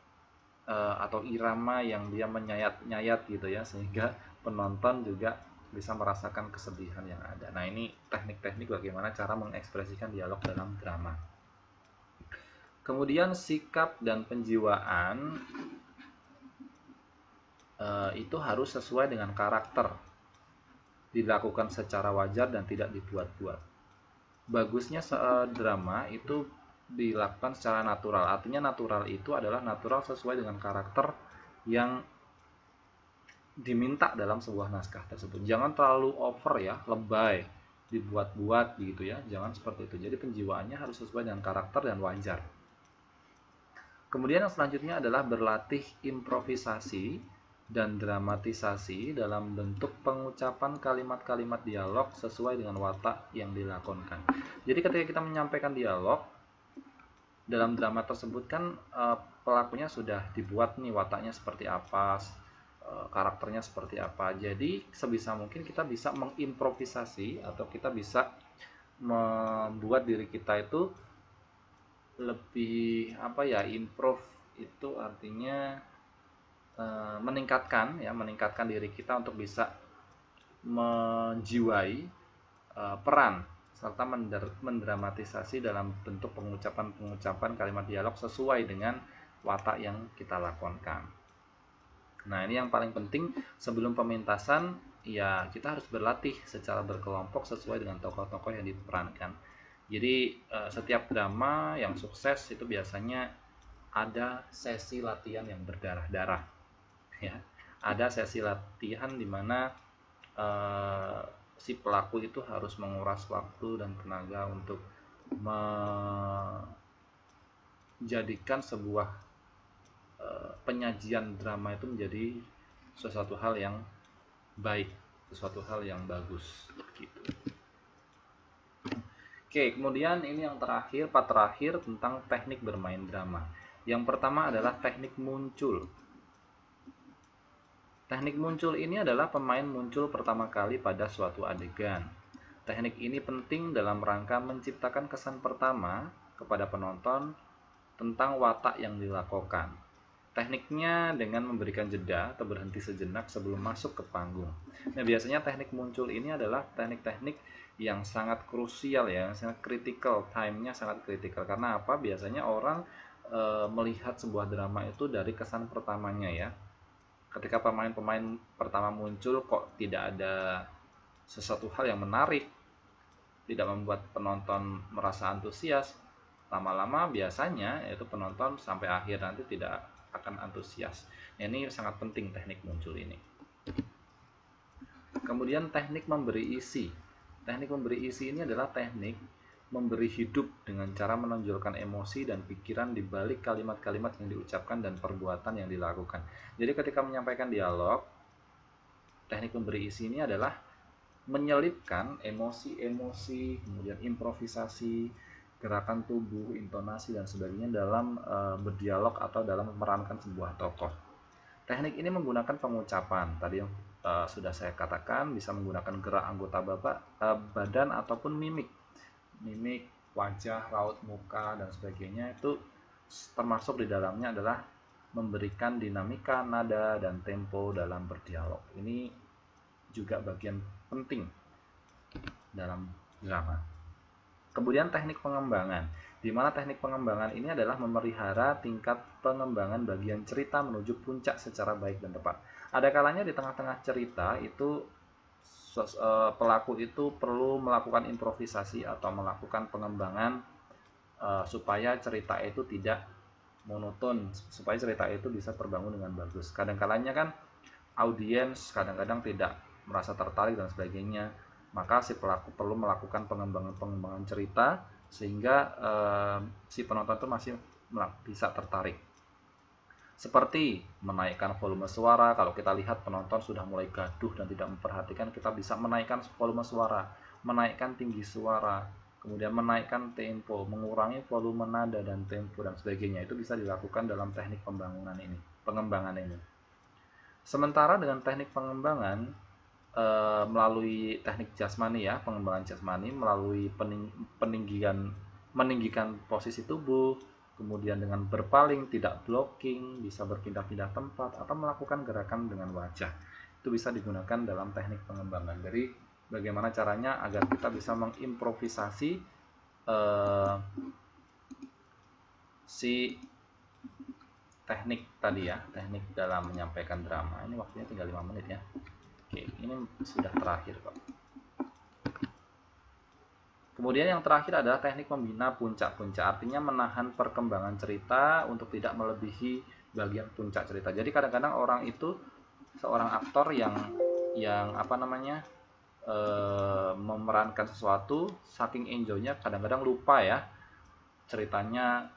atau irama yang dia menyayat-nyayat gitu, ya, sehingga penonton juga bisa merasakan kesedihan yang ada. Nah, ini teknik-teknik bagaimana cara mengekspresikan dialog dalam drama. Kemudian sikap dan penjiwaan itu harus sesuai dengan karakter, dilakukan secara wajar dan tidak dibuat-buat. Bagusnya drama itu dilakukan secara natural. Artinya natural itu adalah natural sesuai dengan karakter yang diminta dalam sebuah naskah tersebut. Jangan terlalu over, ya, lebay, dibuat-buat gitu, ya. Jangan seperti itu. Jadi penjiwaannya harus sesuai dengan karakter dan wajar. Kemudian yang selanjutnya adalah berlatih improvisasi dan dramatisasi dalam bentuk pengucapan kalimat-kalimat dialog sesuai dengan watak yang dilakonkan. Jadi ketika kita menyampaikan dialog dalam drama tersebut kan pelakunya sudah dibuat nih, wataknya seperti apa, karakternya seperti apa. Jadi sebisa mungkin kita bisa mengimprovisasi atau kita bisa membuat diri kita itu lebih improve itu artinya meningkatkan diri kita untuk bisa menjiwai peran serta mendramatisasi dalam bentuk pengucapan kalimat dialog sesuai dengan watak yang kita lakonkan. Nah, ini yang paling penting sebelum pementasan, ya kita harus berlatih secara berkelompok sesuai dengan tokoh-tokoh yang diperankan. Jadi setiap drama yang sukses itu biasanya ada sesi latihan yang berdarah-darah, ya. Ada sesi latihan di mana si pelaku itu harus menguras waktu dan tenaga untuk menjadikan sebuah penyajian drama itu menjadi sesuatu hal yang baik, sesuatu hal yang bagus gitu. Oke, kemudian ini yang terakhir, part terakhir tentang teknik bermain drama. Yang pertama adalah teknik muncul. Teknik muncul ini adalah pemain muncul pertama kali pada suatu adegan. Teknik ini penting dalam rangka menciptakan kesan pertama kepada penonton tentang watak yang dilakukan. Tekniknya dengan memberikan jeda atau berhenti sejenak sebelum masuk ke panggung. Nah, biasanya teknik muncul ini adalah teknik-teknik yang sangat krusial ya, sangat kritikal, time-nya sangat kritikal. Karena apa? Biasanya orang melihat sebuah drama itu dari kesan pertamanya ya. Ketika pemain-pemain pertama muncul kok tidak ada sesuatu hal yang menarik, tidak membuat penonton merasa antusias, lama-lama biasanya itu penonton sampai akhir nanti tidak akan antusias. Ini sangat penting teknik muncul ini. Kemudian teknik memberi isi. Teknik memberi isi ini adalah teknik memberi hidup dengan cara menonjolkan emosi dan pikiran di balik kalimat-kalimat yang diucapkan dan perbuatan yang dilakukan. Jadi ketika menyampaikan dialog, teknik memberi isi ini adalah menyelipkan emosi-emosi, kemudian improvisasi, gerakan tubuh, intonasi, dan sebagainya dalam berdialog atau dalam memerankan sebuah tokoh. Teknik ini menggunakan pengucapan. Tadi yang sudah saya katakan, bisa menggunakan gerak anggota badan ataupun mimik. Mimik, wajah, raut muka, dan sebagainya itu termasuk di dalamnya adalah memberikan dinamika, nada, dan tempo dalam berdialog. Ini juga bagian penting dalam drama. Kemudian teknik pengembangan, di mana teknik pengembangan ini adalah memelihara tingkat pengembangan bagian cerita menuju puncak secara baik dan tepat. Ada kalanya di tengah-tengah cerita itu pelaku itu perlu melakukan improvisasi atau melakukan pengembangan supaya cerita itu tidak monoton, supaya cerita itu bisa terbangun dengan bagus. Kadang-kalanya kan audiens kadang-kadang tidak merasa tertarik dan sebagainya, maka si pelaku perlu melakukan pengembangan cerita sehingga si penonton itu masih bisa tertarik. Seperti menaikkan volume suara. Kalau kita lihat penonton sudah mulai gaduh dan tidak memperhatikan, kita bisa menaikkan volume suara, menaikkan tinggi suara, kemudian menaikkan tempo, mengurangi volume nada dan tempo dan sebagainya. Itu bisa dilakukan dalam teknik pengembangan ini. Sementara dengan teknik pengembangan melalui teknik jasmani ya, pengembangan jasmani melalui meninggikan posisi tubuh, kemudian dengan berpaling, tidak blocking, bisa berpindah-pindah tempat atau melakukan gerakan dengan wajah. Itu bisa digunakan dalam teknik pengembangan. Jadi bagaimana caranya agar kita bisa mengimprovisasi si teknik tadi ya, teknik dalam menyampaikan drama. Ini waktunya tinggal 5 menit ya. Oke, ini sudah terakhir kok. Kemudian yang terakhir adalah teknik membina puncak-puncak, artinya menahan perkembangan cerita untuk tidak melebihi bagian puncak cerita. Jadi kadang-kadang orang itu seorang aktor yang memerankan sesuatu, saking enjoynya kadang-kadang lupa ya ceritanya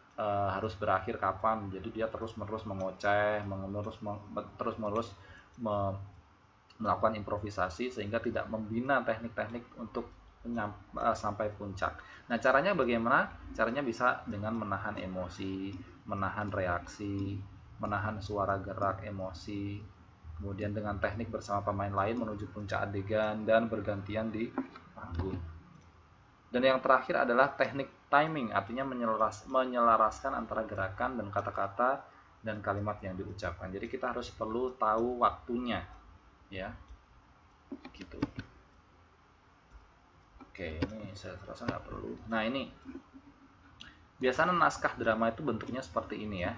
harus berakhir kapan. Jadi dia terus-menerus mengoceh, terus-menerus melakukan improvisasi sehingga tidak membina teknik-teknik untuk sampai puncak. Nah, caranya bagaimana? Caranya bisa dengan menahan emosi, menahan reaksi, menahan suara gerak emosi, kemudian dengan teknik bersama pemain lain menuju puncak adegan dan bergantian di panggung. Dan yang terakhir adalah teknik timing, artinya menyelaraskan antara gerakan dan kata-kata dan kalimat yang diucapkan. Jadi kita harus perlu tahu waktunya, ya, gitu. Oke, ini saya rasa nggak perlu. Nah, ini biasanya naskah drama itu bentuknya seperti ini ya.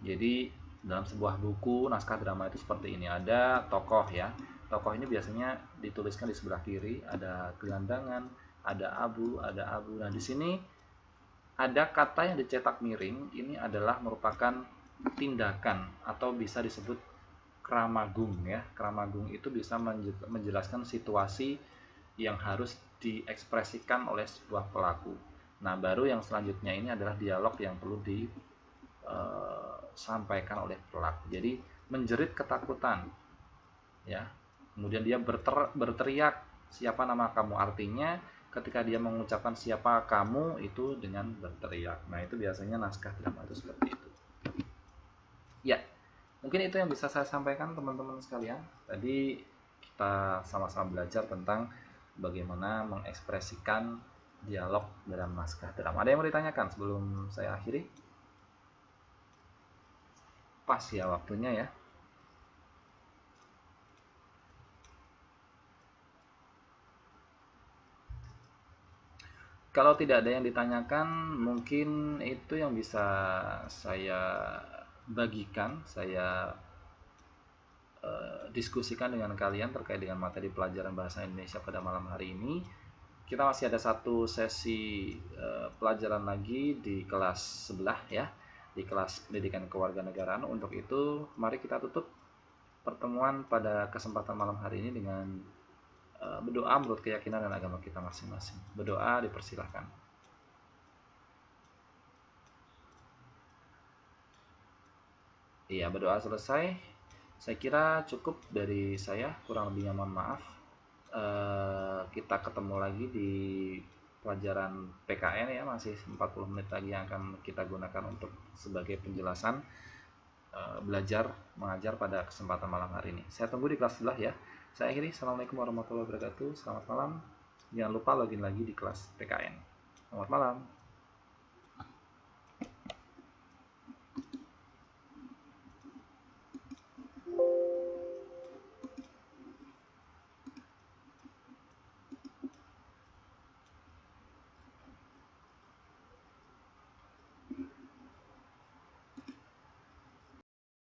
Jadi dalam sebuah buku naskah drama itu seperti ini, ada tokoh ya. tokoh ini biasanya dituliskan di sebelah kiri, ada gelandangan, ada abu, ada abu. Nah, di sini ada kata yang dicetak miring, ini adalah merupakan tindakan atau bisa disebut kramagung ya. Kramagung itu bisa menjelaskan situasi yang harus diekspresikan oleh sebuah pelaku. Nah, baru yang selanjutnya ini adalah dialog yang perlu disampaikan oleh pelaku. Jadi menjerit ketakutan ya. Kemudian dia berteriak, siapa nama kamu, artinya ketika dia mengucapkan siapa kamu itu dengan berteriak. Nah, itu biasanya naskah drama itu seperti itu. Ya, mungkin itu yang bisa saya sampaikan teman-teman sekalian. Tadi kita sama-sama belajar tentang bagaimana mengekspresikan dialog dalam naskah drama. Ada yang mau ditanyakan sebelum saya akhiri? Pas ya waktunya ya. Kalau tidak ada yang ditanyakan, mungkin itu yang bisa saya bagikan, saya diskusikan dengan kalian terkait dengan materi pelajaran bahasa Indonesia pada malam hari ini. Kita masih ada satu sesi pelajaran lagi di kelas sebelah ya, di kelas pendidikan kewarganegaraan. Untuk itu, mari kita tutup pertemuan pada kesempatan malam hari ini dengan berdoa menurut keyakinan dan agama kita masing-masing. Berdoa dipersilahkan. Iya, berdoa selesai. Saya kira cukup dari saya, kurang lebihnya mohon maaf. Kita ketemu lagi di pelajaran PKN ya, masih 40 menit lagi yang akan kita gunakan untuk sebagai penjelasan belajar mengajar pada kesempatan malam hari ini. Saya tunggu di kelas sebelah ya. Saya akhiri. Assalamualaikum warahmatullahi wabarakatuh. Selamat malam. Jangan lupa login lagi di kelas PKN. Selamat malam.